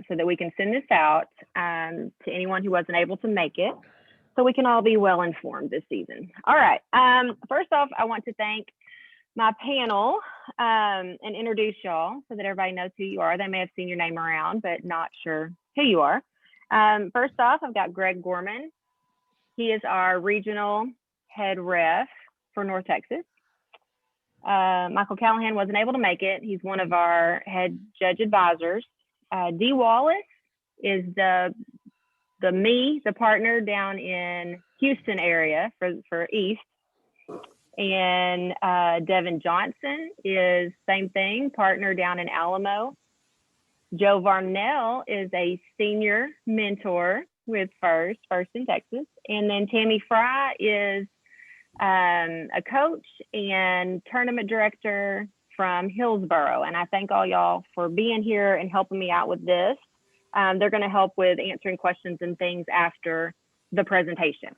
so that we can send this out to anyone who wasn't able to make it, so we can all be well informed this season. All right. First off, I want to thank my panel and introduce y'all so that everybody knows who you are. They may have seen your name around, but not sure who you are. First off, I've got Greg Gorman. He is our regional head ref for North Texas. Michael Callahan wasn't able to make it. He's one of our head judge advisors. Dee Wallace is the partner down in Houston area for East. And Devin Johnson is same thing, partner down in Alamo. Joe Varnell is a senior mentor with First in Texas. And then Tammy Fry is a coach and tournament director from Hillsboro. And I thank all y'all for being here and helping me out with this. They're going to help with answering questions and things after the presentation.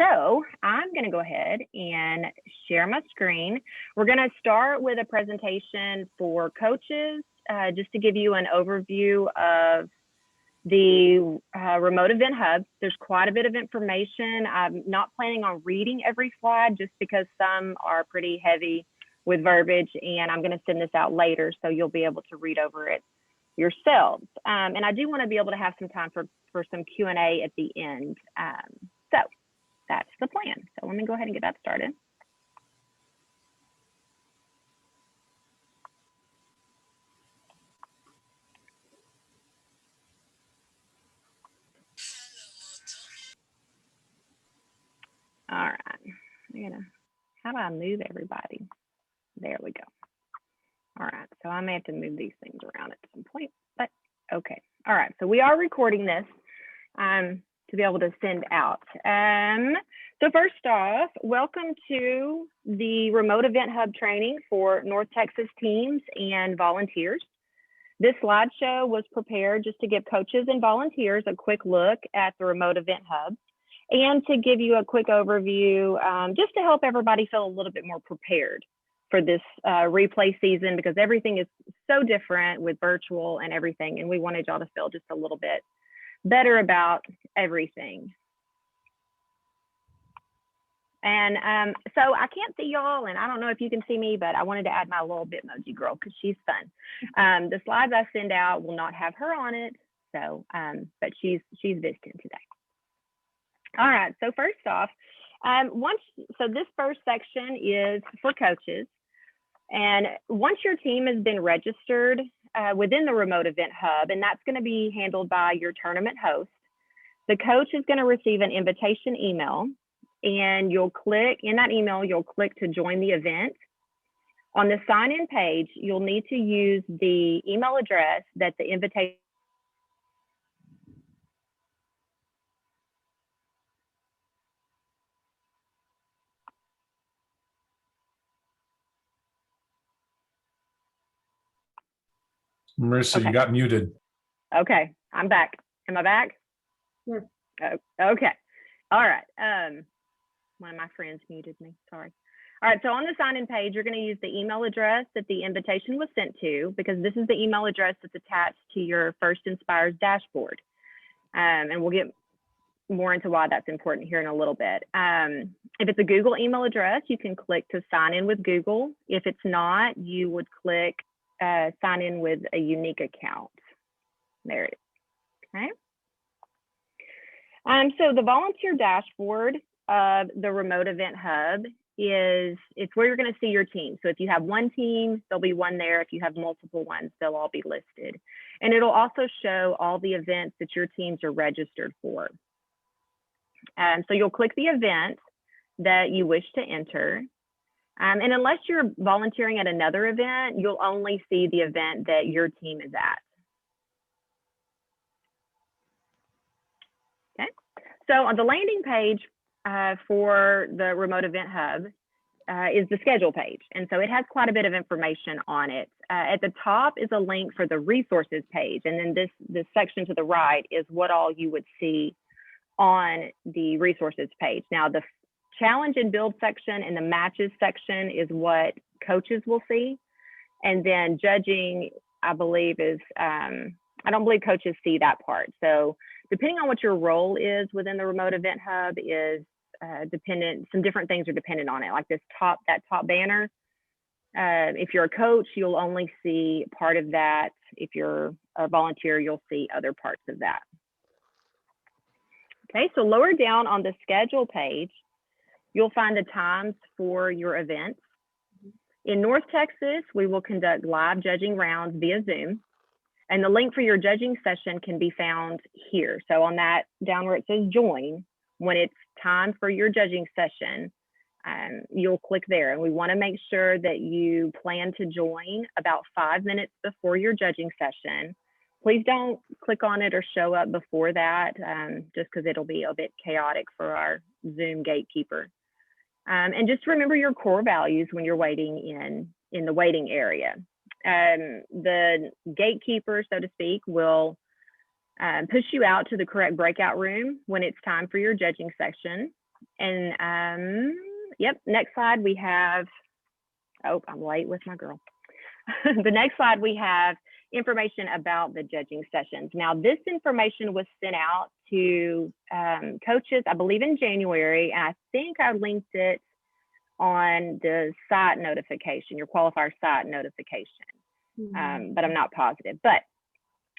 So I'm going to go ahead and share my screen. We're going to start with a presentation for coaches, just to give you an overview of the remote event hub. There's quite a bit of information. I'm not planning on reading every slide just because some are pretty heavy with verbiage, and I'm going to send this out later so you'll be able to read over it yourselves. And I do want to be able to have some time for some Q&A at the end. So that's the plan. So let me go ahead and get that started. All right, how do I move everybody? There we go. All right, so I may have to move these things around at some point, but okay. All right, so we are recording this to be able to send out. So first off, welcome to the Remote Event Hub training for North Texas teams and volunteers. This slideshow was prepared just to give coaches and volunteers a quick look at the Remote Event Hub and to give you a quick overview, just to help everybody feel a little bit more prepared for this replay season, because everything is so different with virtual and everything, and we wanted y'all to feel just a little bit better about everything. And so I can't see y'all, and I don't know if you can see me, but I wanted to add my little Bitmoji girl because she's fun. The slides I send out will not have her on it, so but she's visiting today. All right, so first off, so this first section is for coaches. And once your team has been registered within the Remote Event Hub, and that's going to be handled by your tournament host, the coach is going to receive an invitation email, and you'll click, in that email, you'll click to join the event. On the sign-in page, you'll need to use the email address that the invitation Marissa, okay. You got muted. Okay, I'm back. Am I back? Yes. Oh, okay. All right. One of my friends muted me. Sorry. All right. So on the sign-in page, you're going to use the email address that the invitation was sent to, because this is the email address that's attached to your First Inspires dashboard. And we'll get more into why that's important here in a little bit. If it's a Google email address, you can click to sign in with Google. If it's not, you would click sign in with a unique account. There it is. Okay. So the volunteer dashboard of the Remote Event Hub it's where you're going to see your team. So if you have one team, there'll be one there. If you have multiple ones, they'll all be listed. And it'll also show all the events that your teams are registered for. So you'll click the event that you wish to enter. And unless you're volunteering at another event, you'll only see the event that your team is at. Okay, so on the landing page for the Remote Event Hub is the schedule page. And so it has quite a bit of information on it. At the top is a link for the resources page. And then this section to the right is what all you would see on the resources page. Now, the challenge and build section and the matches section is what coaches will see. And then judging, I believe, is I don't believe coaches see that part. So depending on what your role is within the remote event hub is dependent, some different things are dependent on it, like that top banner. If you're a coach, you'll only see part of that. If you're a volunteer, you'll see other parts of that. Okay, so lower down on the schedule page, you'll find the times for your events. In North Texas, we will conduct live judging rounds via Zoom, and the link for your judging session can be found here. So on that down where it says join, when it's time for your judging session, you'll click there. And we want to make sure that you plan to join about 5 minutes before your judging session. Please don't click on it or show up before that, just because it'll be a bit chaotic for our Zoom gatekeeper. And just remember your core values when you're waiting in the waiting area. The gatekeeper, so to speak, will push you out to the correct breakout room when it's time for your judging section. And yep, next slide we have, oh, I'm late with my girl. The next slide we have information about the judging sessions. Now, this information was sent out to coaches, I believe in January, and I think I linked it on the site notification, your qualifier site notification, but I'm not positive. But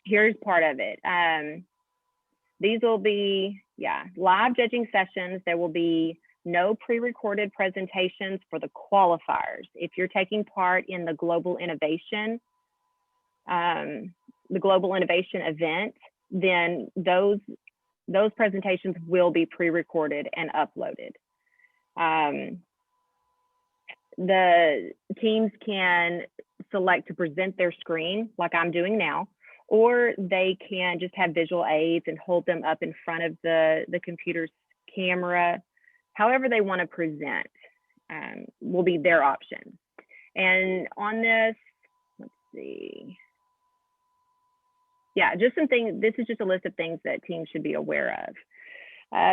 here's part of it. These will be, live judging sessions. There will be no pre-recorded presentations for the qualifiers. If you're taking part in the Global Innovation event, then those presentations will be pre-recorded and uploaded. The teams can select to present their screen like I'm doing now, or they can just have visual aids and hold them up in front of the computer's camera. However they want to present will be their option. And on this, let's see. Yeah, just some things. This is just a list of things that teams should be aware of.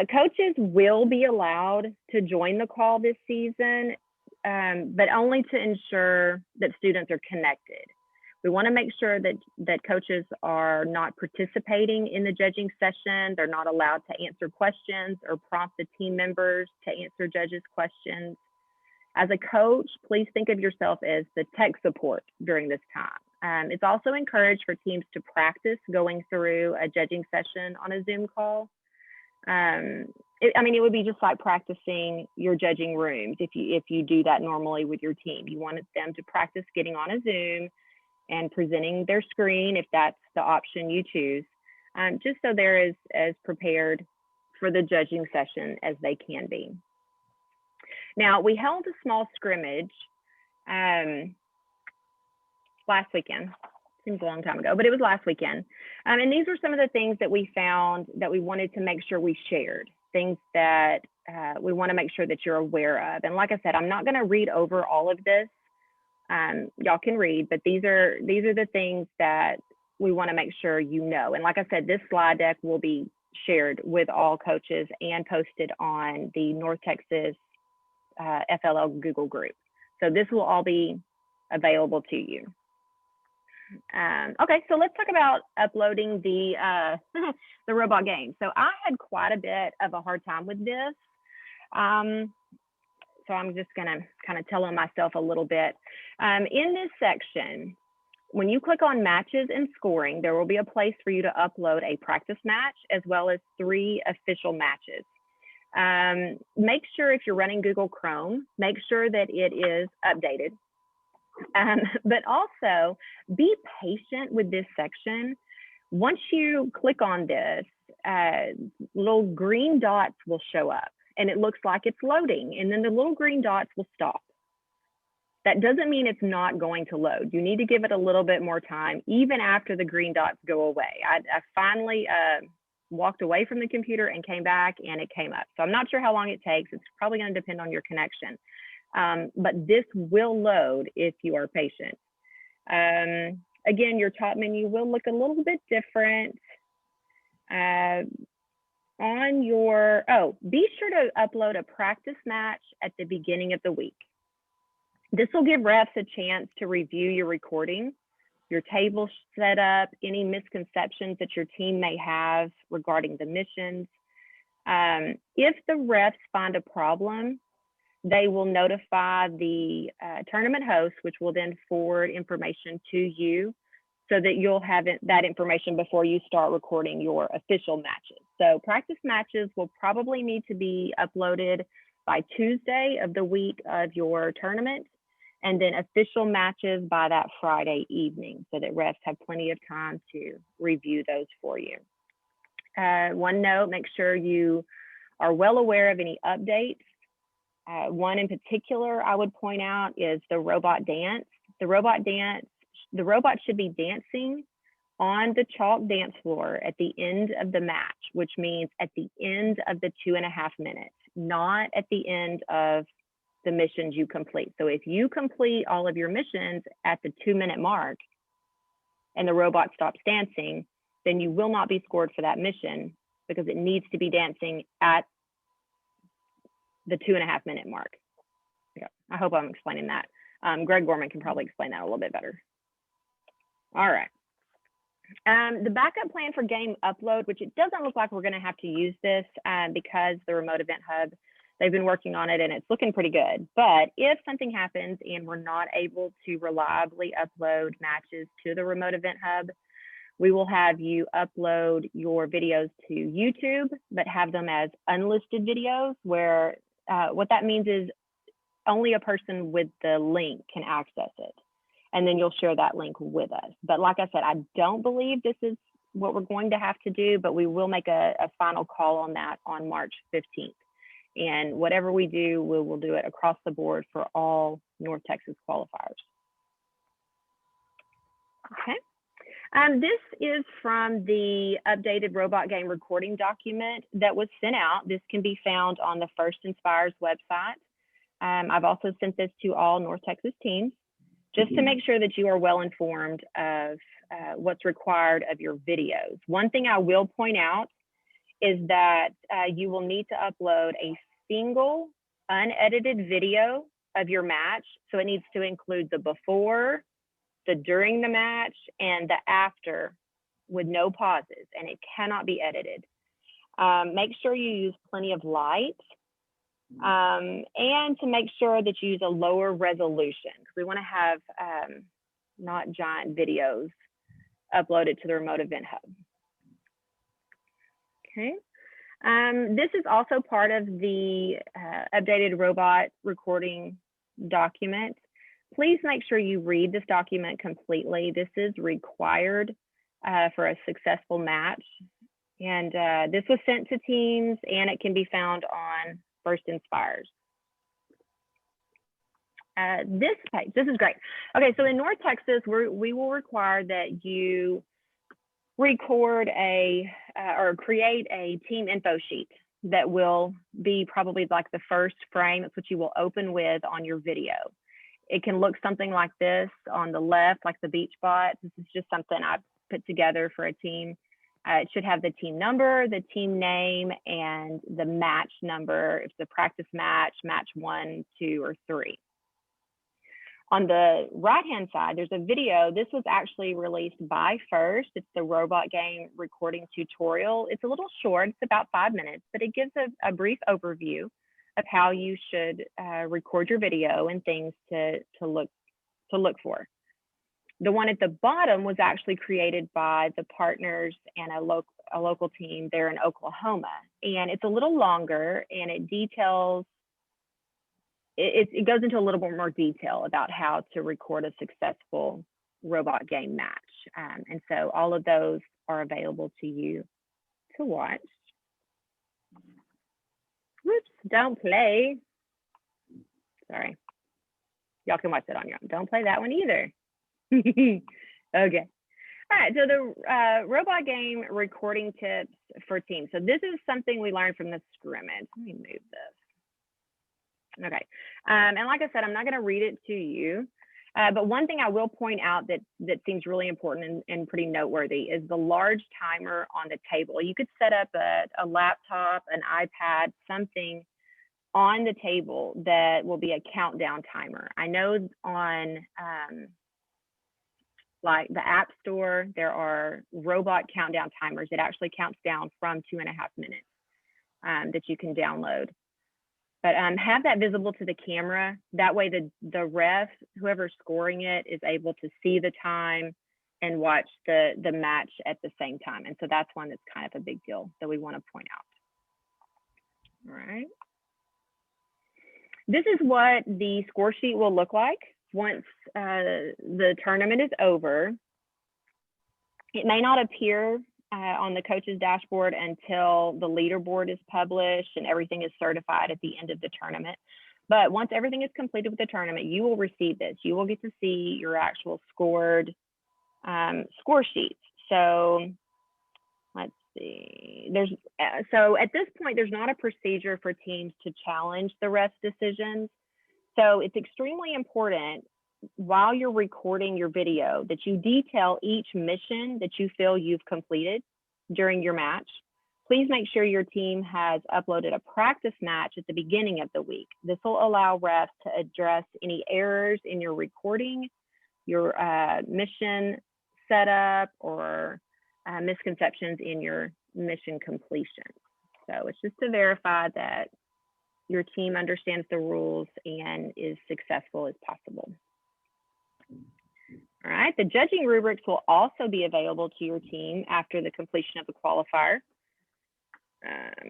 Coaches will be allowed to join the call this season, but only to ensure that students are connected. We want to make sure that coaches are not participating in the judging session. They're not allowed to answer questions or prompt the team members to answer judges' questions. As a coach, please think of yourself as the tech support during this time. It's also encouraged for teams to practice going through a judging session on a Zoom call. It would be just like practicing your judging rooms if you do that normally with your team. You want them to practice getting on a Zoom and presenting their screen if that's the option you choose, just so they're as prepared for the judging session as they can be. Now, we held a small scrimmage last weekend. Seems a long time ago, but it was last weekend. And these were some of the things that we found that we wanted to make sure we shared, things that we want to make sure that you're aware of. And like I said, I'm not going to read over all of this. Y'all can read, but these are the things that we want to make sure you know. And like I said, this slide deck will be shared with all coaches and posted on the North Texas FLL Google group. So this will all be available to you. Okay, so let's talk about uploading the robot game. So I had quite a bit of a hard time with this. So I'm just gonna kind of tell on myself a little bit. In this section, when you click on matches and scoring, there will be a place for you to upload a practice match as well as 3 official matches. Make sure if you're running Google Chrome, make sure that it is updated. But also be patient with this section. Once you click on this, little green dots will show up and it looks like it's loading, and then the little green dots will stop. That doesn't mean it's not going to load. You need to give it a little bit more time, even after the green dots go away. I finally walked away from the computer and came back and it came up. So I'm not sure how long it takes. It's probably going to depend on your connection. But this will load if you are patient. Again, your top menu will look a little bit different. Be sure to upload a practice match at the beginning of the week. This will give refs a chance to review your recording your table set up, any misconceptions that your team may have regarding the missions. If the refs find a problem, they will notify the tournament host, which will then forward information to you so that you'll have that information before you start recording your official matches. So practice matches will probably need to be uploaded by Tuesday of the week of your tournament, and then official matches by that Friday evening so that refs have plenty of time to review those for you. One note, make sure you are well aware of any updates. One in particular I would point out is the robot dance. The robot should be dancing on the chalk dance floor at the end of the match, which means at the end of the 2.5 minutes, not at the end of the missions you complete. So if you complete all of your missions at the 2-minute mark and the robot stops dancing, then you will not be scored for that mission because it needs to be dancing at the 2.5 minute mark. Yeah, I hope I'm explaining that. Greg Gorman can probably explain that a little bit better. All right. The backup plan for game upload, which it doesn't look like we're going to have to use this because the remote event hub, they've been working on it and it's looking pretty good. But if something happens and we're not able to reliably upload matches to the remote event hub, we will have you upload your videos to YouTube, but have them as unlisted videos where what that means is only a person with the link can access it. And then you'll share that link with us. But like I said, I don't believe this is what we're going to have to do, but we will make a final call on that on March 15th. And whatever we do, we will do it across the board for all North Texas qualifiers. Okay. This is from the updated robot game recording document that was sent out. This can be found on the First Inspires website. I've also sent this to all North Texas teams, just to make sure that you are well informed of what's required of your videos. One thing I will point out is that you will need to upload a single unedited video of your match. So it needs to include the before, the during the match, and the after with no pauses, and it cannot be edited. Make sure you use plenty of light. And to make sure that you use a lower resolution, because we want to have not giant videos uploaded to the remote event hub. Okay. This is also part of the updated robot recording document. Please make sure you read this document completely. This is required for a successful match. And this was sent to teams, and it can be found on First Inspires. This page, this is great. Okay, so in North Texas, we will require that you record or create a team info sheet that will be probably like the first frame. That's what you will open with on your video. It can look something like this on the left, like the beach bot. This is just something I've put together for a team. It should have the team number, the team name, and the match number. If it's a practice match, match 1, 2, or 3. On the right-hand side, there's a video. This was actually released by First. It's the robot game recording tutorial. It's a little short. It's about 5 minutes, but it gives a brief overview of how you should record your video and things to look for. The one at the bottom was actually created by the partners and a local team there in Oklahoma. And it's a little longer, and it details, it goes into a little bit more detail about how to record a successful robot game match. And so all of those are available to you to watch. Whoops, don't play. Sorry. Y'all can watch that on your own. Don't play that one either. Okay. All right, so the robot game recording tips for teams. So this is something we learned from the scrimmage. Let me move this. Okay, and like I said, I'm not going to read it to you, but one thing I will point out that seems really important and pretty noteworthy is the large timer on the table. You could set up a laptop, an iPad, something on the table that will be a countdown timer. I know on like the App Store, there are robot countdown timers. It actually counts down from 2.5 minutes that you can download. But have that visible to the camera. That way the ref, whoever's scoring it, is able to see the time and watch the match at the same time. And so that's one that's kind of a big deal that we want to point out. All right. This is what the score sheet will look like once the tournament is over. It may not appear on the coach's dashboard until the leaderboard is published and everything is certified at the end of the tournament. But once everything is completed with the tournament, you will receive this. You will get to see your actual scored score sheets. So let's see. So at this point, there's not a procedure for teams to challenge the ref's decisions. So it's extremely important while you're recording your video that you detail each mission that you feel you've completed during your match. Please make sure your team has uploaded a practice match at the beginning of the week. This will allow refs to address any errors in your recording, your mission setup, or misconceptions in your mission completion. So it's just to verify that your team understands the rules and is successful as possible. All right, the judging rubrics will also be available to your team after the completion of the qualifier.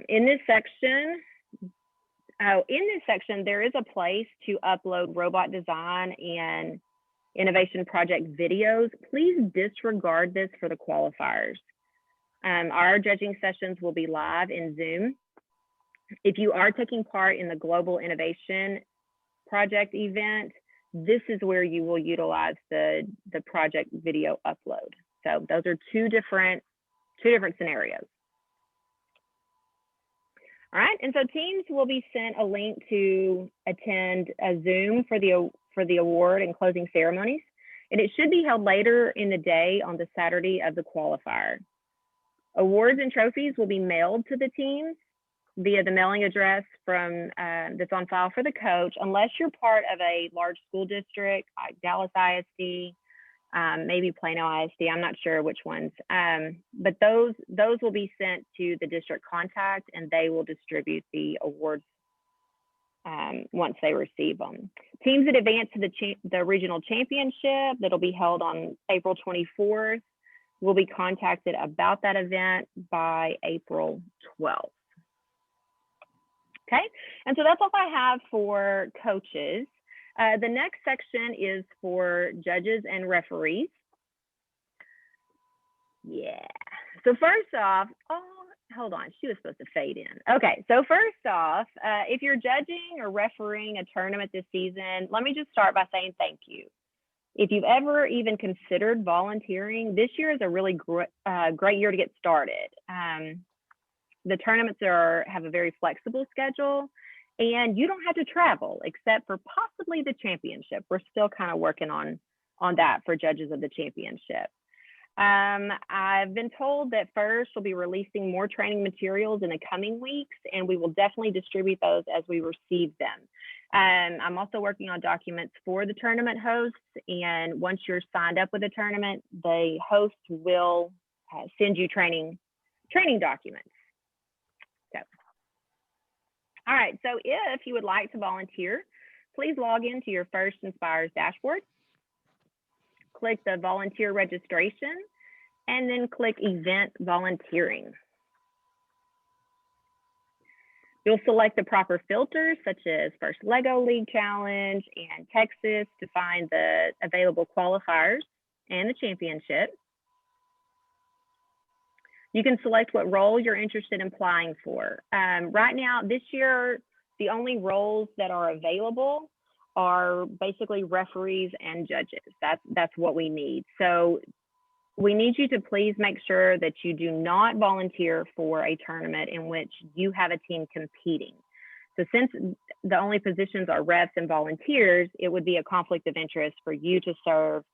In this section, there is a place to upload robot design and innovation project videos. Please disregard this for the qualifiers. Our judging sessions will be live in Zoom. If you are taking part in the Global Innovation Project event, this is where you will utilize the project video upload. So those are two different scenarios. All right, and so teams will be sent a link to attend a Zoom for the award and closing ceremonies, and it should be held later in the day on the Saturday of the qualifier. Awards and trophies will be mailed to the teams via the mailing address that's on file for the coach, unless you're part of a large school district like Dallas ISD, maybe Plano ISD, I'm not sure which ones, but those will be sent to the district contact, and they will distribute the awards once they receive them. Teams that advance to the regional championship that'll be held on April 24th will be contacted about that event by April 12th. Okay, and so that's all I have for coaches. The next section is for judges and referees. Yeah, so first off, hold on, she was supposed to fade in. Okay, so first off, if you're judging or refereeing a tournament this season, let me just start by saying thank you. If you've ever even considered volunteering, this year is a really great year to get started. The tournaments have a very flexible schedule, and you don't have to travel except for possibly the championship. We're still kind of working on that for judges of the championship. I've been told that first we'll be releasing more training materials in the coming weeks, and we will definitely distribute those as we receive them. I'm also working on documents for the tournament hosts, and once you're signed up with the tournament, the host will send you training documents. So, all right, so if you would like to volunteer, please log into your First Inspires dashboard, click the volunteer registration, and then click event volunteering. You'll select the proper filters such as First Lego League Challenge and Texas to find the available qualifiers and the championship. You can select what role you're interested in applying for. Right now, this year, the only roles that are available are basically referees and judges. That's what we need. So we need you to please make sure that you do not volunteer for a tournament in which you have a team competing. So since the only positions are refs and volunteers, it would be a conflict of interest for you to serve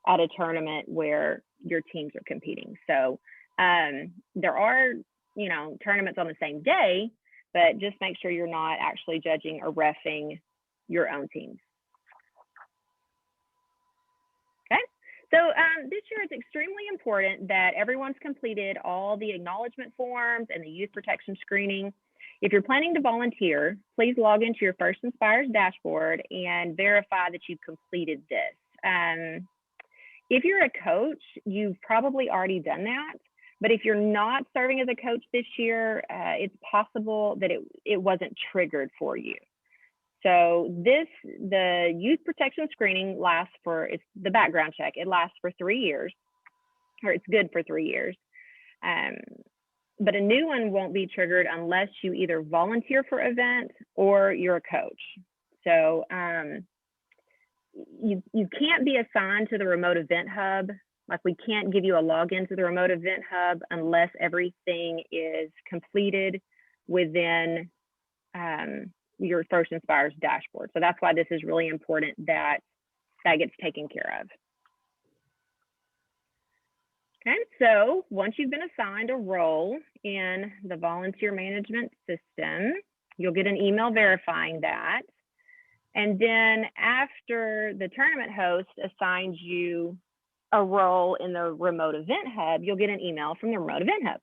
at a tournament where your teams are competing. So there are, tournaments on the same day, but just make sure you're not actually judging or reffing your own teams. Okay, So this year it's extremely important that everyone's completed all the acknowledgement forms and the youth protection screening. If you're planning to volunteer, please log into your First Inspires dashboard and verify that you've completed this. If you're a coach, you've probably already done that. But if you're not serving as a coach this year, it's possible that it wasn't triggered for you. So the youth protection screening lasts for, it's the background check. It lasts for 3 years, or it's good for 3 years. But a new one won't be triggered unless you either volunteer for events or you're a coach. So you can't be assigned to the remote event hub. Like, we can't give you a login to the remote event hub unless everything is completed within your First Inspires dashboard. So that's why this is really important that that gets taken care of. Okay, so once you've been assigned a role in the volunteer management system, you'll get an email verifying that. And then after the tournament host assigns you a role in the remote event hub, you'll get an email from the remote event hub.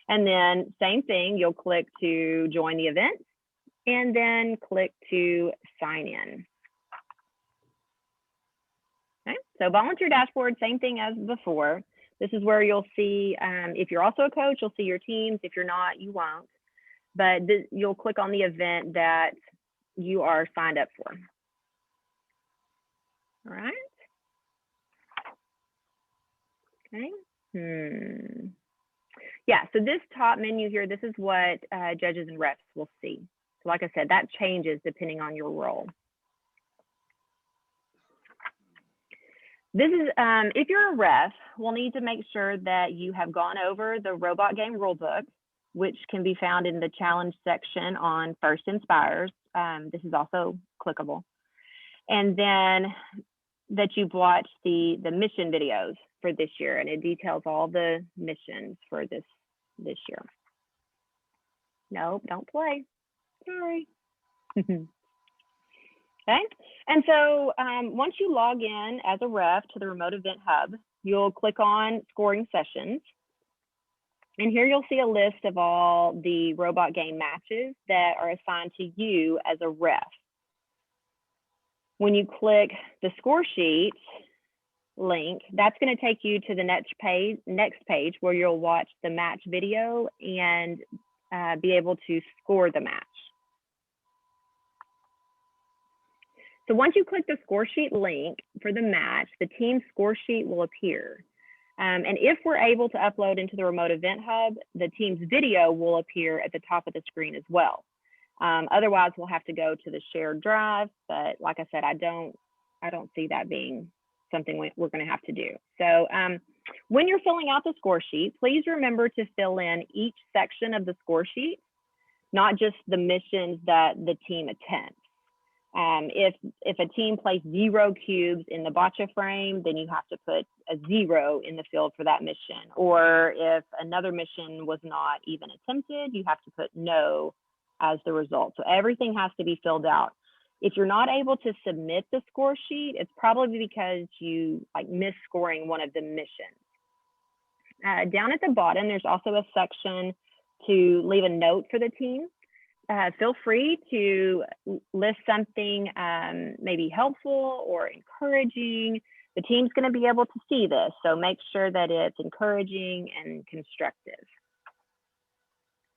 And then same thing, you'll click to join the event and then click to sign in. Okay, so volunteer dashboard, same thing as before. This is where you'll see, if you're also a coach, you'll see your teams. If you're not, you won't. But you'll click on the event that you are signed up for. All right. Okay. Yeah, so this top menu here, this is what judges and refs will see. So like I said, that changes depending on your role. This is, if you're a ref, we'll need to make sure that you have gone over the robot game rulebook, which can be found in the challenge section on First Inspires. This is also clickable. And then that you've watched the mission videos for this year, and it details all the missions for this year. Nope, don't play. Sorry. Okay, and so once you log in as a ref to the remote event hub, you'll click on scoring sessions. And here you'll see a list of all the robot game matches that are assigned to you as a ref. When you click the score sheet link, that's going to take you to the next page where you'll watch the match video and be able to score the match. So once you click the score sheet link for the match, the team score sheet will appear. And if we're able to upload into the remote event hub, the team's video will appear at the top of the screen as well. Otherwise, we'll have to go to the shared drive. But like I said, I don't see that being something we're going to have to do. So when you're filling out the score sheet, please remember to fill in each section of the score sheet, not just the missions that the team attends. If a team placed 0 cubes in the bocce frame, then you have to put a 0 in the field for that mission. Or if another mission was not even attempted, you have to put no as the result. So everything has to be filled out. If you're not able to submit the score sheet, it's probably because you missed scoring one of the missions. Down at the bottom, there's also a section to leave a note for the team. Feel free to list something maybe helpful or encouraging. The team's going to be able to see this, so make sure that it's encouraging and constructive.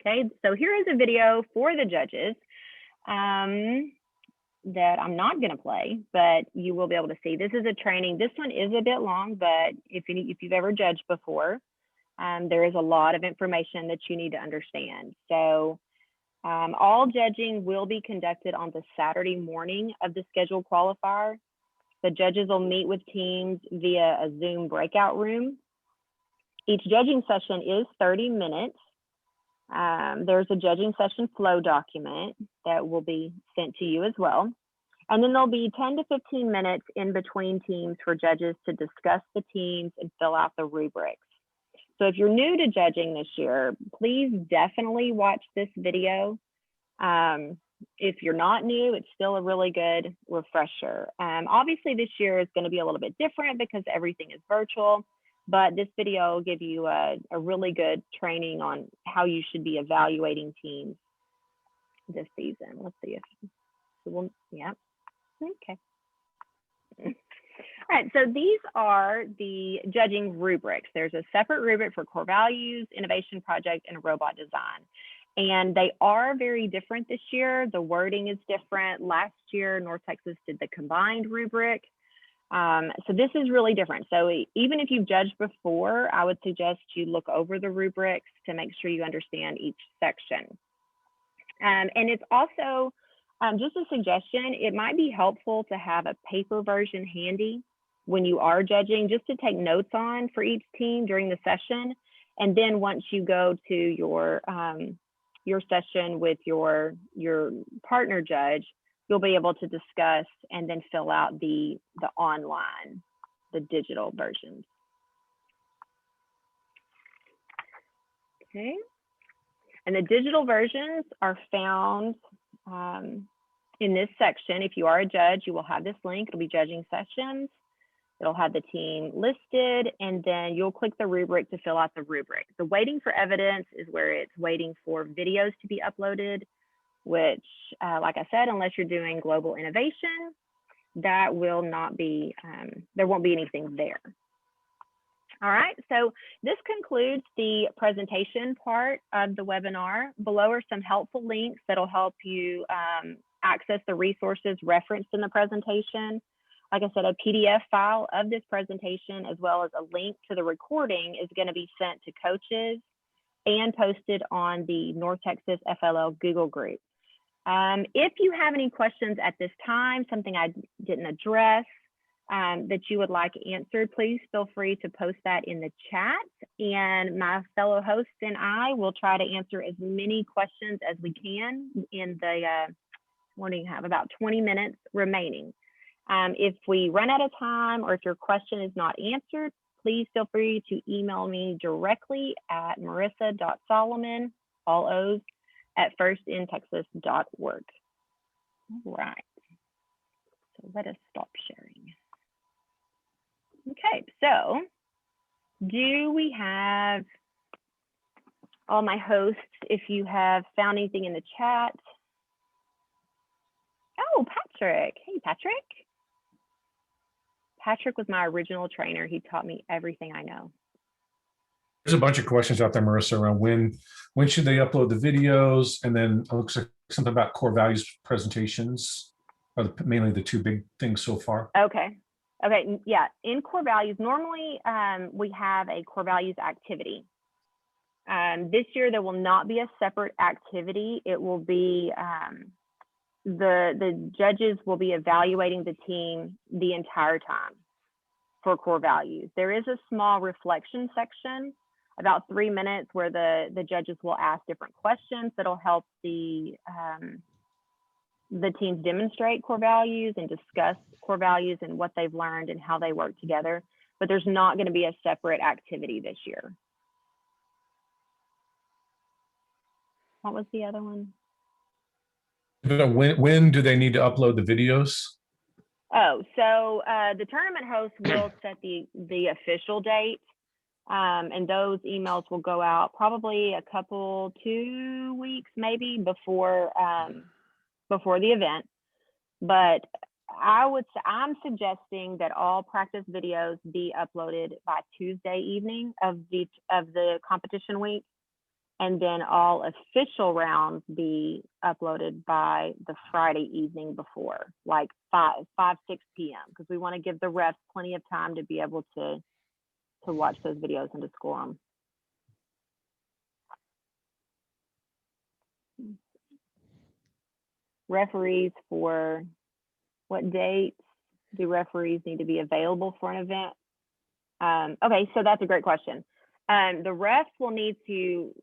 Okay, so here is a video for the judges that I'm not going to play, but you will be able to see. This is a training. This one is a bit long, but if you've ever judged before, there is a lot of information that you need to understand. So all judging will be conducted on the Saturday morning of the scheduled qualifier. The judges will meet with teams via a Zoom breakout room. Each judging session is 30 minutes. There's a judging session flow document that will be sent to you as well. And then there'll be 10 to 15 minutes in between teams for judges to discuss the teams and fill out the rubrics. So if you're new to judging this year, please definitely watch this video. if you're not new, it's still a really good refresher. Obviously, this year is going to be a little bit different because everything is virtual, but this video will give you a really good training on how you should be evaluating teams this season. Let's see if, yeah, okay. All right, so these are the judging rubrics. There's a separate rubric for core values, innovation project, and robot design. And they are very different this year. The wording is different. Last year, North Texas did the combined rubric. So this is really different. So even if you've judged before, I would suggest you look over the rubrics to make sure you understand each section. And it's also just a suggestion, it might be helpful to have a paper version handy when you are judging, just to take notes on for each team during the session. And then once you go to your session with your partner judge, you'll be able to discuss and then fill out the online, the digital versions. Okay. And the digital versions are found in this section. If you are a judge, you will have this link. It'll be judging sessions. It'll have the team listed, and then you'll click the rubric to fill out the rubric. The waiting for evidence is where it's waiting for videos to be uploaded, which, like I said, unless you're doing global innovation, that will not be, there won't be anything there. All right, so this concludes the presentation part of the webinar. Below are some helpful links that'll help you access the resources referenced in the presentation. Like I said, a PDF file of this presentation, as well as a link to the recording, is going to be sent to coaches and posted on the North Texas FLL Google group. If you have any questions at this time, something I didn't address that you would like answered, please feel free to post that in the chat, and my fellow hosts and I will try to answer as many questions as we can in the, what do you have, about 20 minutes remaining. If we run out of time, or if your question is not answered, please feel free to email me directly at marissa.solomon, all O's, at firstintexas.org. All right, so let us stop sharing. Okay, so do we have all my hosts, if you have found anything in the chat? Oh, Patrick. Hey, Patrick. Patrick was my original trainer. He taught me everything I know. There's a bunch of questions out there, Marissa, around when should they upload the videos, and then it looks like something about core values presentations are mainly the two big things so far. Okay. Okay. Yeah. In core values, normally we have a core values activity. This year there will not be a separate activity. It will be the judges will be evaluating the team the entire time for core values. There is a small reflection section, about 3 minutes, where the judges will ask different questions that'll help the teams demonstrate core values and discuss core values and what they've learned and how they work together. But there's not going to be a separate activity this year. What was the other one? When do they need to upload the videos? Oh, so the tournament host will set the official date, and those emails will go out probably 2 weeks maybe before the event. But I'm suggesting that all practice videos be uploaded by Tuesday evening of the competition week, and then all official rounds be uploaded by the Friday evening before, like 6 p.m. because we want to give the refs plenty of time to be able to watch those videos and to score them. Referees, for what dates do referees need to be available for an event? Okay, so that's a great question. The refs will need to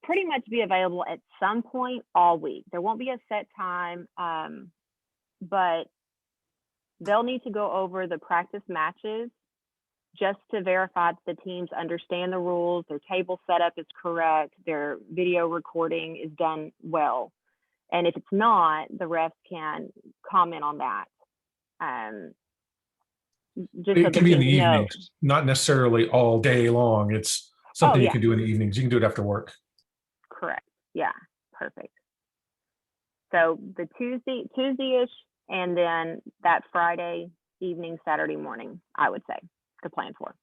pretty much be available at some point all week. There won't be a set time, but they'll need to go over the practice matches just to verify that the teams understand the rules, their table setup is correct, their video recording is done well. And if it's not, the refs can comment on that. Just so It the can be in the teams know. evenings, not necessarily all day long. It's something you can do in the evenings. You can do it after work. Correct. Yeah, perfect. So the Tuesday-ish, and then that Friday evening, Saturday morning, I would say, to plan for.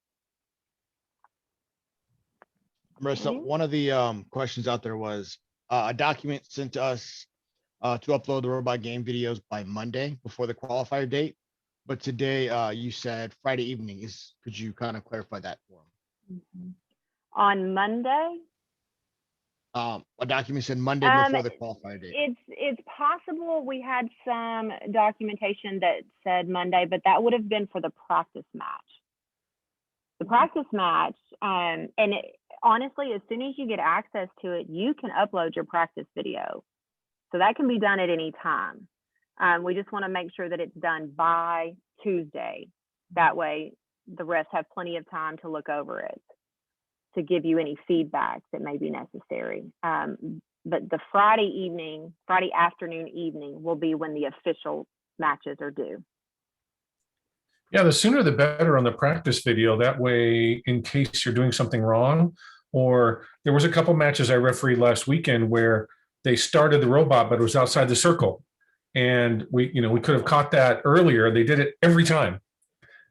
Marissa, one of the questions out there was a document sent to us to upload the robot game videos by Monday before the qualifier date. But today you said Friday evening. Could you kind of clarify that for them? On Monday? A document said Monday before the qualifier date. It's possible we had some documentation that said Monday, but that would have been for the practice match. The practice match, honestly, as soon as you get access to it, you can upload your practice video. So that can be done at any time. We just want to make sure that it's done by Tuesday. That way the refs have plenty of time to look over it, to give you any feedback that may be necessary. But the Friday afternoon, evening will be when the official matches are due. Yeah, the sooner the better on the practice video. That way, in case you're doing something wrong, or there was a couple matches I refereed last weekend where they started the robot, but it was outside the circle. And we could have caught that earlier. They did it every time.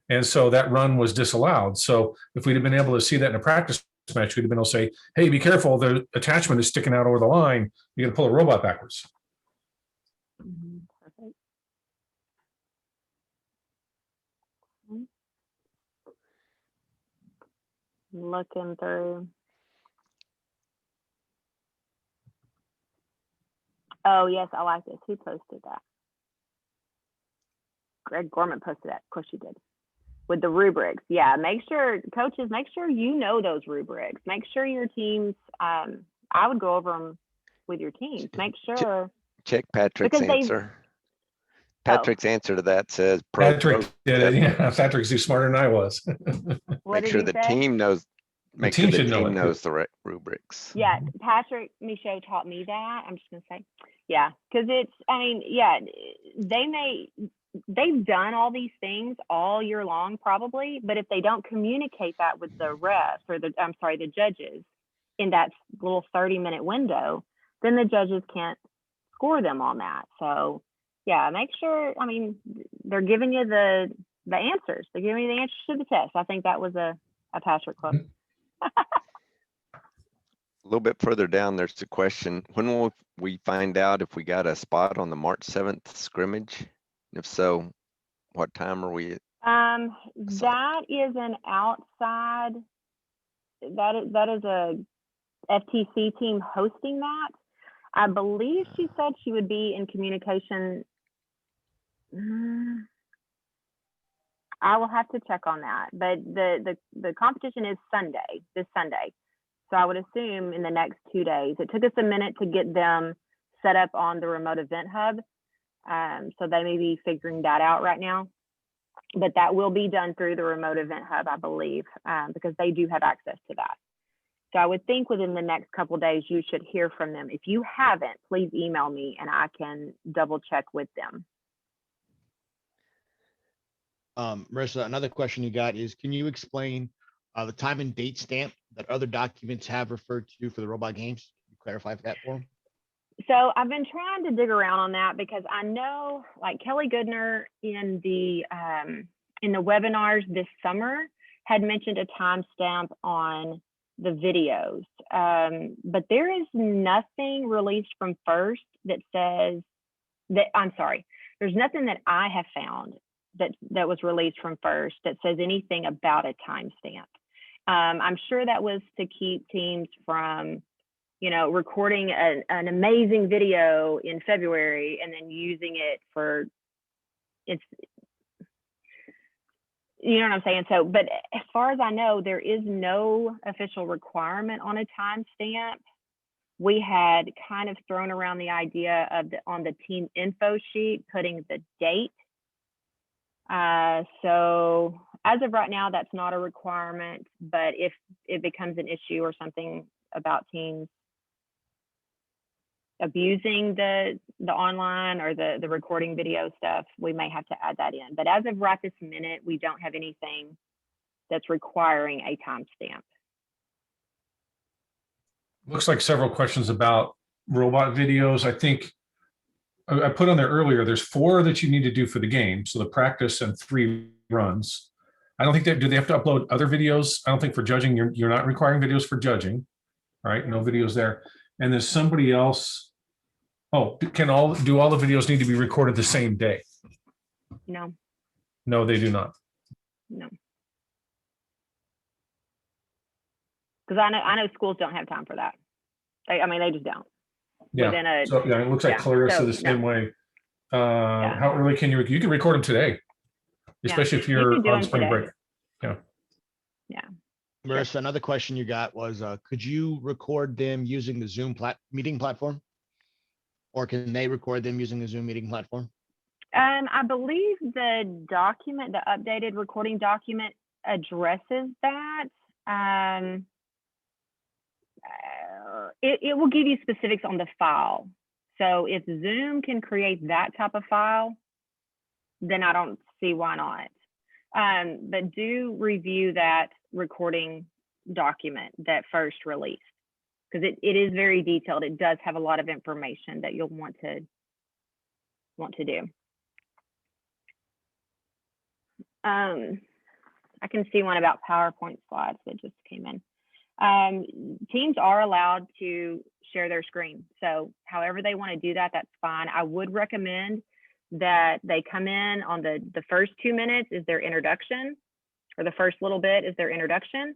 And so that run was disallowed. So if we'd have been able to see that in a practice match, we'd have been able to say, hey, be careful, the attachment is sticking out over the line. You got to pull the robot backwards. Perfect. Looking through. Oh, yes, I like this. Who posted that? Greg Gorman posted that. Of course you did. With the rubrics. Yeah, make sure, coaches, make sure you know those rubrics. Make sure your teams, I would go over them with your teams. Make sure. Check Patrick's answer. Patrick's answer to that says Patrick did it. Yeah, Patrick's smarter than I was. Make sure the team knows. Make sure the team knows the rubrics. Yeah, Patrick Michaud taught me that. I'm just gonna say, yeah, because it's. I mean, yeah, they've done all these things all year long probably, but if they don't communicate that with the refs or the judges in that little 30-minute window, then the judges can't score them on that. So yeah, make sure. I mean, they're giving you the answers. They're giving you the answers to the test. I think that was a Patrick quote. A little bit further down, there's a question: when will we find out if we got a spot on the March 7th scrimmage? If so, what time are we at? That is an outside. That is a FTC team hosting that. I believe she said she would be in communication. I will have to check on that, but the competition is this Sunday. So I would assume in the next 2 days. It took us a minute to get them set up on the remote event hub. So they may be figuring that out right now, but that will be done through the remote event hub, I believe, because they do have access to that. So I would think within the next couple of days, you should hear from them. If you haven't, please email me and I can double check with them. Marissa, another question you got is, can you explain the time and date stamp that other documents have referred to for the robot games? Can you clarify that for them? So I've been trying to dig around on that because I know, like Kelly Goodner in the webinars this summer had mentioned a timestamp on the videos, but there is nothing released from FIRST that says that. I'm sorry, there's nothing that I have found that was released from FIRST that says anything about a timestamp. I'm sure that was to keep teams from, recording an amazing video in February and then using it for you know what I'm saying? So, but as far as I know, there is no official requirement on a timestamp. We had kind of thrown around the idea of on the team info sheet, putting the date. So as of right now, that's not a requirement, but if it becomes an issue or something about teams abusing the online or the recording video stuff, we may have to add that in. But as of right this minute, we don't have anything that's requiring a timestamp. Looks like several questions about robot videos. I think I put on there earlier, there's 4 that you need to do for the game. So the practice and 3 runs. I don't think do they have to upload other videos? I don't think for judging, you're not requiring videos for judging, right? No videos there. And there's somebody else. Oh, do all the videos need to be recorded the same day? No. No, they do not. No. Because I know schools don't have time for that. I mean, they just don't. Yeah. So yeah, it looks like Clarissa the same way. How early can you can record them today, especially if you're on spring break. Yeah. Yeah. Marissa, another question you got was, could you record them using the Zoom meeting platform? Or can they record them using the Zoom meeting platform? I believe the document, the updated recording document addresses that. It will give you specifics on the file. So if Zoom can create that type of file, then I don't see why not. But do review that recording document that first released, because it is very detailed. It does have a lot of information that you'll want to do. I can see one about PowerPoint slides that just came in. Teams are allowed to share their screen. So however they want to do that, that's fine. I would recommend that they come in on the first 2 minutes is their introduction, or the first little bit is their introduction.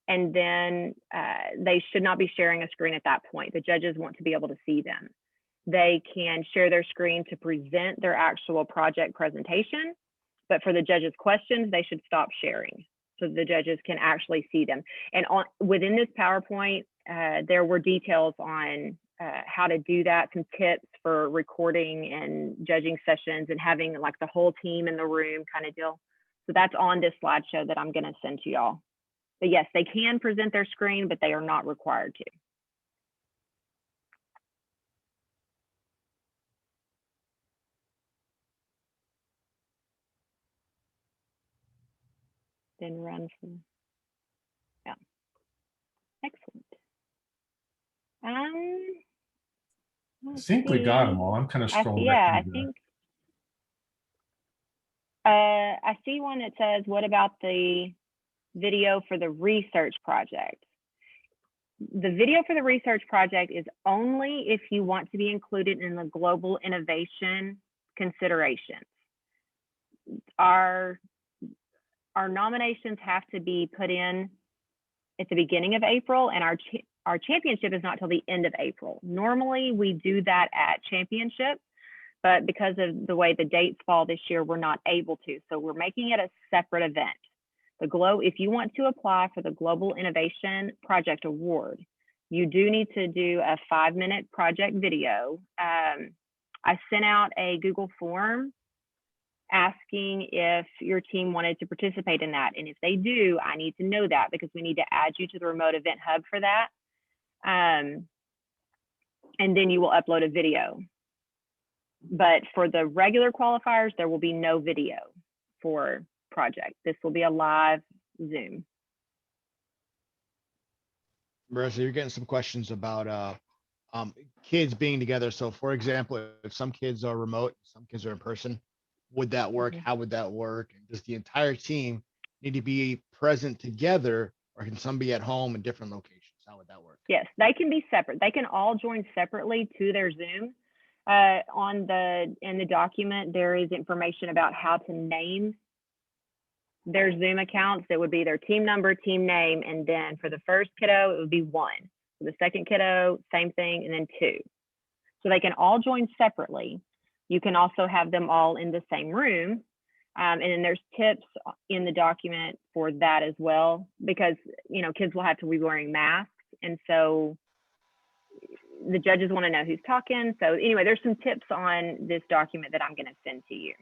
And then they should not be sharing a screen at that point. The judges want to be able to see them. They can share their screen to present their actual project presentation, but for the judges' questions, they should stop sharing so the judges can actually see them. And within this PowerPoint, there were details on how to do that, some tips for recording and judging sessions and having like the whole team in the room kind of deal. So that's on this slideshow that I'm going to send to y'all. But yes, they can present their screen, but they are not required to. Then run from, yeah, excellent. I think we got them all. I'm kind of scrolling back. I see one that says, what about the video for the research project? The video for the research project is only if you want to be included in the global innovation considerations. Our nominations have to be put in at the beginning of April, and our championship is not till the end of April. Normally we do that at championship, but because of the way the dates fall this year, we're not able to. So we're making it a separate event. If you want to apply for the Global Innovation Project Award, you do need to do a 5-minute project video. I sent out a Google form asking if your team wanted to participate in that. And if they do, I need to know that because we need to add you to the remote event hub for that. And then you will upload a video. But for the regular qualifiers, there will be no video for project. This will be a live Zoom. Marissa, you're getting some questions about kids being together. So for example, if some kids are remote, some kids are in person, would that work? How would that work? And does the entire team need to be present together, or can some be at home in different locations? How would that work? Yes, they can be separate. They can all join separately to their Zoom. In the document, there is information about how to name their Zoom accounts. That would be their team number, team name, and then for the first kiddo, it would be 1. For the second kiddo, same thing, and then 2. So they can all join separately. You can also have them all in the same room. And then there's tips in the document for that as well, because, you know, kids will have to be wearing masks. And so the judges want to know who's talking. So anyway, there's some tips on this document that I'm going to send to you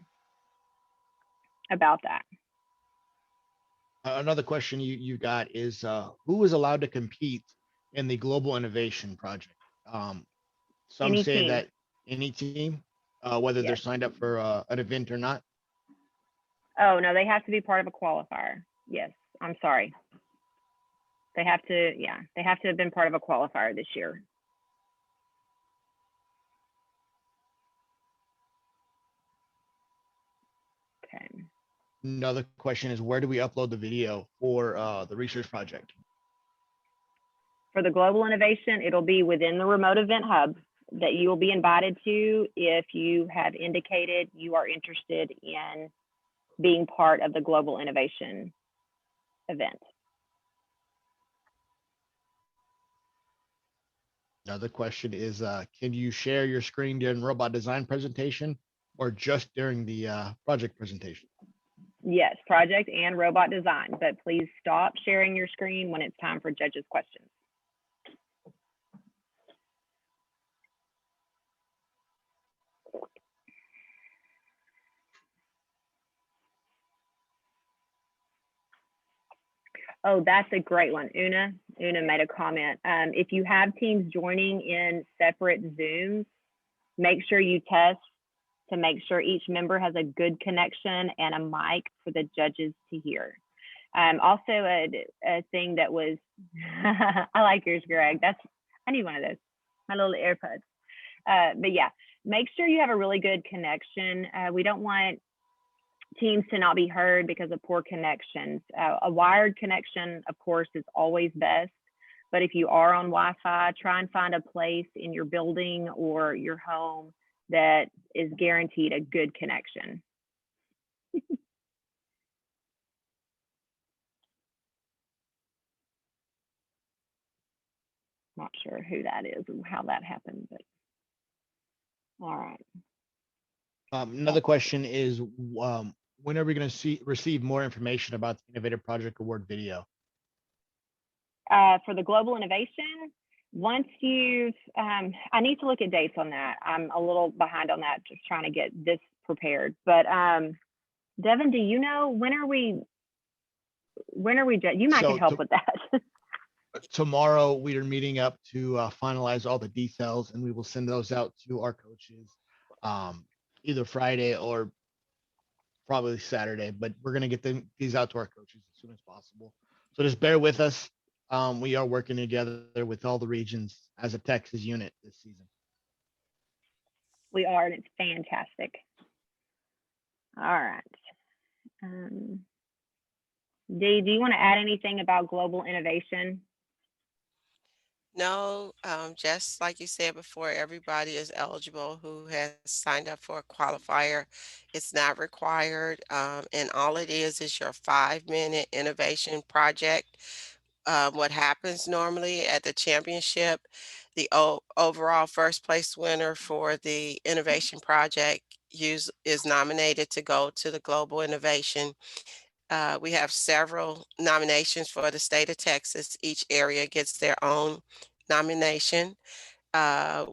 about that. Another question you got is, who is allowed to compete in the Global Innovation Project? Some Any say team. that any team, whether they're Yes. signed up for an event or not. Oh, no, they have to be part of a qualifier. Yes, I'm sorry. They have to, yeah, they have to have been part of a qualifier this year. Okay. Another question is, where do we upload the video for the research project? For the global innovation, it'll be within the remote event hub that you will be invited to if you have indicated you are interested in being part of the global innovation event. Another question is, can you share your screen during robot design presentation or just during the project presentation? Yes, project and robot design, but please stop sharing your screen when it's time for judges' questions. Oh, that's a great one. Una made a comment. If you have teams joining in separate Zooms, make sure you test to make sure each member has a good connection and a mic for the judges to hear. Also a thing that was, I like yours, Greg. I need one of those, my little AirPods. But yeah, make sure you have a really good connection. We don't want teams to not be heard because of poor connections. A wired connection, of course, is always best. But if you are on Wi-Fi, try and find a place in your building or your home that is guaranteed a good connection. Not sure who that is and how that happened, but all right. Another question is, when are we going to receive more information about the Innovative Project Award video? For the global innovation, once you've, I need to look at dates on that. I'm a little behind on that, just trying to get this prepared. But Devin, do you know when are we? You might can help with that. Tomorrow we are meeting up to finalize all the details, and we will send those out to our coaches either Friday or probably Saturday. But we're going to get these out to our coaches as soon as possible. So just bear with us. We are working together with all the regions as a Texas unit this season. We are, and it's fantastic. All right. Dee, do you want to add anything about global innovation? No, just like you said before, everybody is eligible who has signed up for a qualifier. It's not required, and all it is your 5-minute innovation project. What happens normally at the championship, the overall first place winner for the innovation project is nominated to go to the global innovation. We have several nominations for the state of Texas. Each area gets their own nomination. The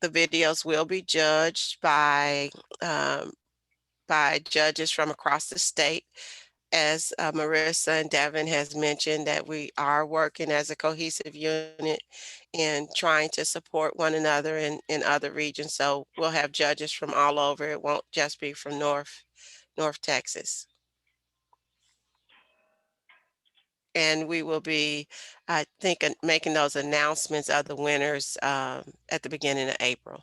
videos will be judged by judges from across the state. As Marissa and Devin has mentioned, that we are working as a cohesive unit and trying to support one another in other regions. So we'll have judges from all over. It won't just be from North Texas. And we will be, I think, making those announcements of the winners at the beginning of April.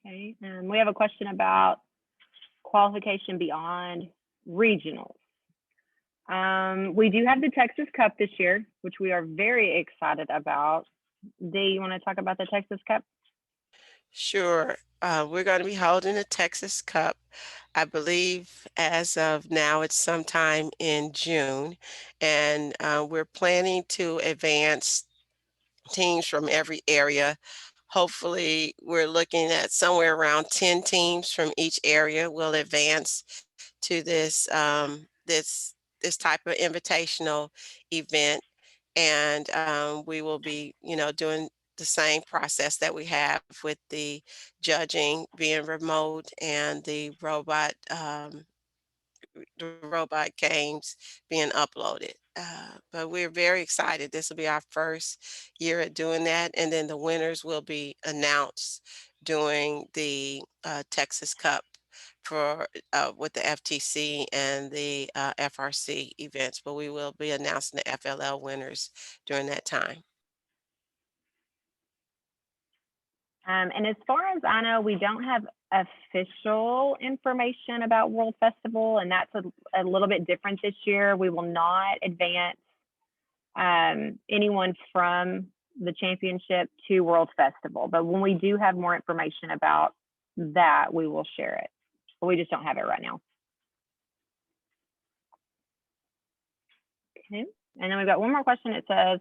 Okay, we have a question about qualification beyond regionals. We do have the Texas Cup this year, which we are very excited about. Dee, you want to talk about the Texas Cup? Sure. We're going to be holding the Texas Cup. I believe as of now, it's sometime in June, and we're planning to advance teams from every area. Hopefully, we're looking at somewhere around 10 teams from each area will advance to this this type of invitational event, and we will be, doing the same process that we have with the judging being remote and the robot games being uploaded. But we're very excited. This will be our first year at doing that. And then the winners will be announced during the Texas Cup for with the FTC and the FRC events. But we will be announcing the FLL winners during that time. And as far as I know, we don't have official information about World Festival, and that's a little bit different this year. We will not advance anyone from the championship to World Festival, but when we do have more information about that, we will share it. But we just don't have it right now. Okay, and then we've got one more question. It says,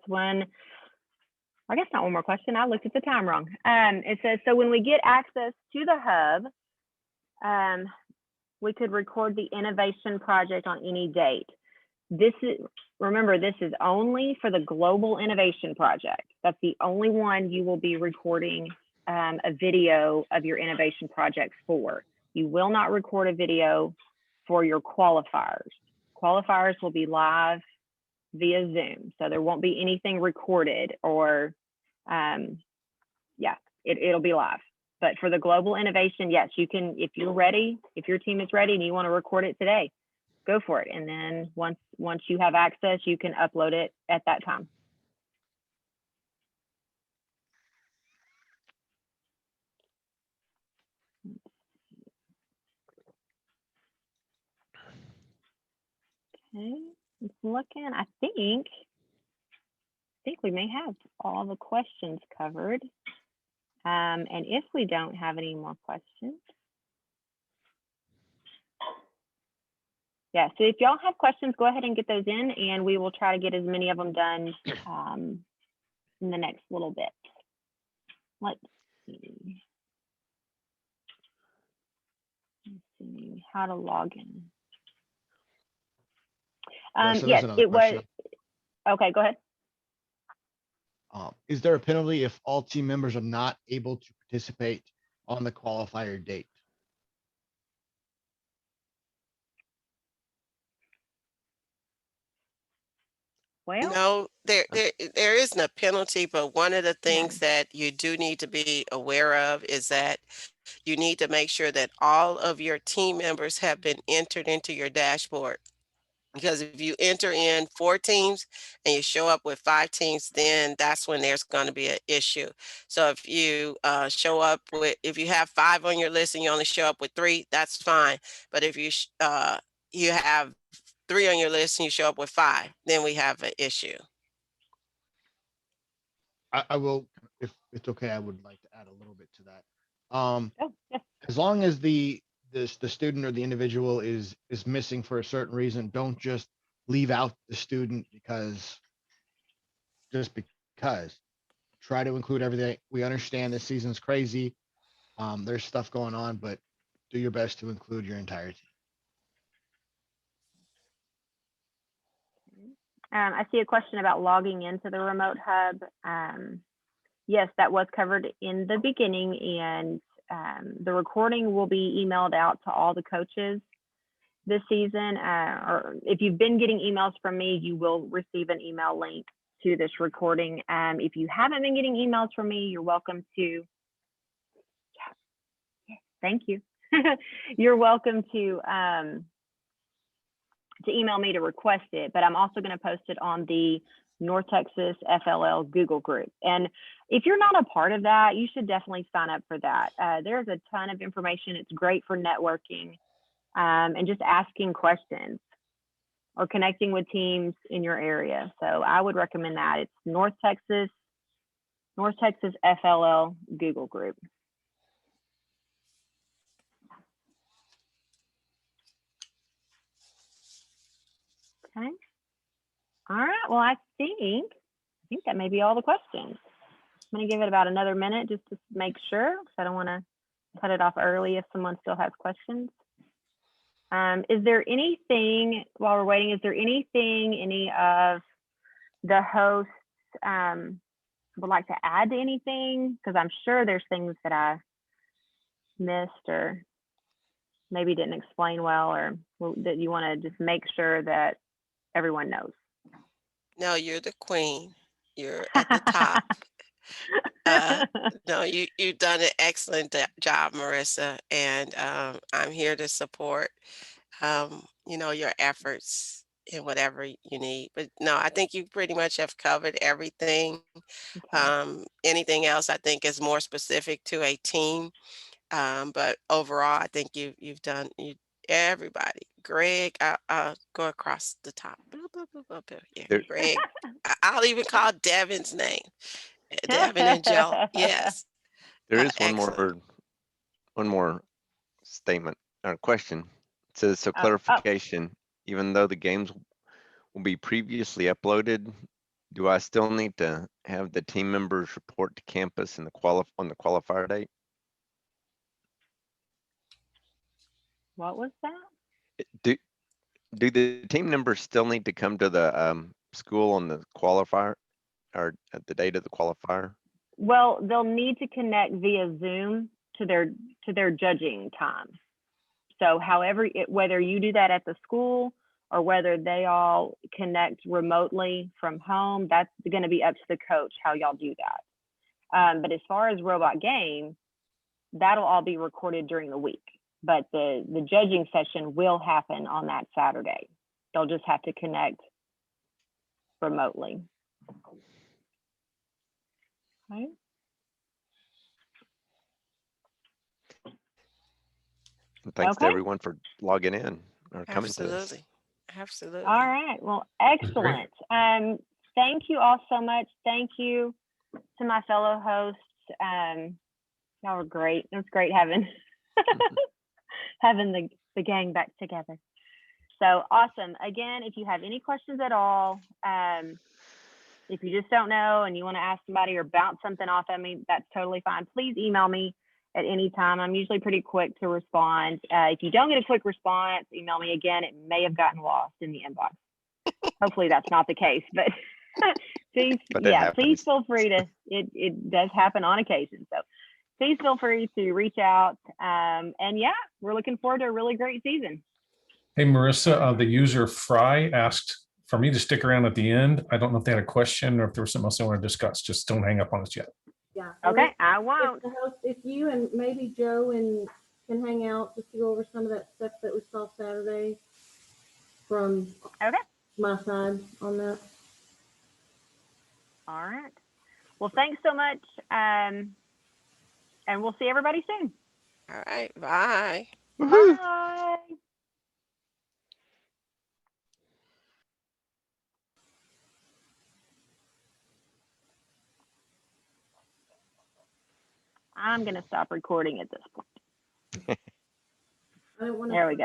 I guess not one more question. I looked at the time wrong. It says, so when we get access to the hub, we could record the innovation project on any date. Remember, this is only for the global innovation project. That's the only one you will be recording a video of your innovation project for. You will not record a video for your qualifiers. Qualifiers will be live via Zoom. So there won't be anything recorded or, it'll be live. But for the global innovation, yes, you can, if you're ready, if your team is ready and you want to record it today, go for it. And then once you have access, you can upload it at that time. Okay, just looking, I think we may have all the questions covered. And if we don't have any more questions, yeah, so if y'all have questions, go ahead and get those in, and we will try to get as many of them done in the next little bit. Let's see. How to log in. So yes, it was. Okay, go ahead. Is there a penalty if all team members are not able to participate on the qualifier date? Well, no, there isn't a penalty, but one of the things that you do need to be aware of is that you need to make sure that all of your team members have been entered into your dashboard. Because if you enter in 4 teams and you show up with 5 teams, then that's when there's going to be an issue. So if you if you have 5 on your list and you only show up with 3, that's fine. But if you you have 3 on your list and you show up with 5, then we have an issue. I will, if it's okay, I would like to add a little bit to that. As long as the student or the individual is missing for a certain reason, don't just leave out the student because try to include everything. We understand this season's crazy. There's stuff going on, but do your best to include your entire team. I see a question about logging into the remote hub. Yes, that was covered in the beginning, and the recording will be emailed out to all the coaches this season. Or if you've been getting emails from me, you will receive an email link to this recording. If you haven't been getting emails from me, you're welcome to, thank you. You're welcome to email me to request it, but I'm also going to post it on the North Texas FLL Google group. And if you're not a part of that, you should definitely sign up for that. There's a ton of information. It's great for networking and just asking questions or connecting with teams in your area. So I would recommend that. It's North Texas FLL Google group. Okay. All right. Well, I think that may be all the questions. I'm going to give it about another minute just to make sure, because I don't want to cut it off early if someone still has questions. Is there anything, while we're waiting, is there anything any of the hosts would like to add to anything, because I'm sure there's things that I missed or maybe didn't explain well, or that you want to just make sure that everyone knows. No, you're the queen. You're at the top. No, you've done an excellent job, Marissa, and I'm here to support, your efforts in whatever you need. But no, I think you pretty much have covered everything. Okay. Anything else I think is more specific to a team. But overall, I think you've done everybody. Greg, I'll go across the top. Boop, boop, boop, boop, boop. Yeah, There, Greg. I'll even call Devin's name. Devin and Joe. Yes. there is Excellent. one more statement or question. It says, so Oh. clarification, even though the games will be previously uploaded, do I still need to have the team members report to campus in on the qualifier date? What was that? Do the team members still need to come to the school on the qualifier or at the date of the qualifier? Well, they'll need to connect via Zoom to their judging time. So however, whether you do that at the school or whether they all connect remotely from home, that's going to be up to the coach how y'all do that. But as far as robot game, that'll all be recorded during the week. But the judging session will happen on that Saturday. They'll just have to connect remotely. Okay. Thanks to Okay. everyone for logging in or coming to this. Absolutely. Absolutely. All right. Well, excellent. Thank you all so much. Thank you to my fellow hosts. Y'all were great. It was great having having the gang back together. So awesome. Again, if you have any questions at all, if you just don't know and you want to ask somebody or bounce something off at me, that's totally fine. Please email me at any time. I'm usually pretty quick to respond. If you don't get a quick response, email me again. It may have gotten lost in the inbox. Hopefully that's not the case, but please, please feel free to, it does happen on occasion. So please feel free to reach out. And yeah, we're looking forward to a really great season. Hey, Marissa, the user Fry asked for me to stick around at the end. I don't know if they had a question or if there was something else they want to discuss. Just don't hang up on us yet. Yeah. Okay, I won't. If you and maybe Joe can hang out just to go over some of that stuff that we saw Saturday from my side on that. All right. Well, thanks so much. And we'll see everybody soon. All right. Bye. Bye. I'm going to stop recording at this point. There we go.